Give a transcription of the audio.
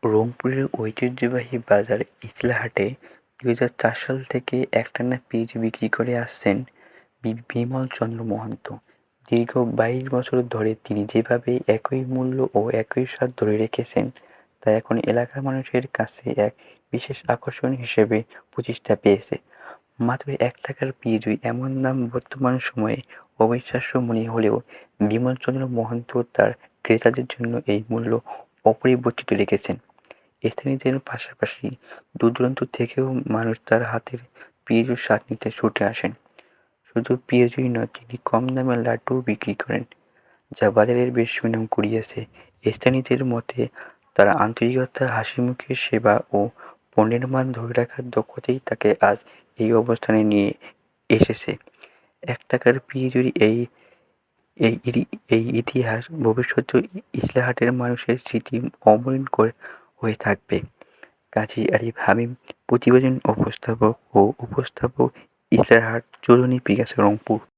রংপুরের ঐতিহ্যবাহী বাজার ইচলাহাটে ২০০৪ সাল থেকে একটানা পেঁয়াজ বিক্রি করে আসছেন বিমল চন্দ্র মহন্ত। দীর্ঘ ২২ বছর ধরে তিনি যেভাবে একই মূল্য ও একই স্বাদ ধরে রেখেছেন, তা এখন এলাকার মানুষের কাছে এক বিশেষ আকর্ষণ হিসেবে প্রতিষ্ঠা পেয়েছে। মাত্র ৳১ পেঁয়াজই এমন দাম বর্তমান সময়ে অবিশ্বাস্য মনে হলেও বিমল চন্দ্র মহন্ত তাঁর ক্রেতাদের জন্য এই মূল্য অপরিবর্তিত রেখেছেন। স্থানীয়দের পাশাপাশি দূর-দূরান্ত থেকেও মানুষ তাঁর হাতের পেঁয়াজুর স্বাদ নিতে ছুটে আসেন। শুধু পেঁয়াজই নয়, তিনি কম দামে লাড্ডুও বিক্রি করেন, যা বাজারে বেশ সুনাম কুড়িয়েছে। স্থানীয়দের মতে, তাঁর আন্তরিকতা, হাসিমুখে সেবা ও পণ্যের মান ধরে রাখার দক্ষতাই তাঁকে আজ এই অবস্থানে নিয়ে এসেছে। ৳১ পেঁয়াজুর এই এই ইতি এই ইতিহাস ভবিষ্যতেও ইচলাহাটের মানুষের স্মৃতি অমলিন হয়ে থাকবে। কাজী আরিফ হাবিব, প্রতিবেদন উপস্থাপক, ইচলাহাট, চৌধুরী পিয়াসা, রংপুর।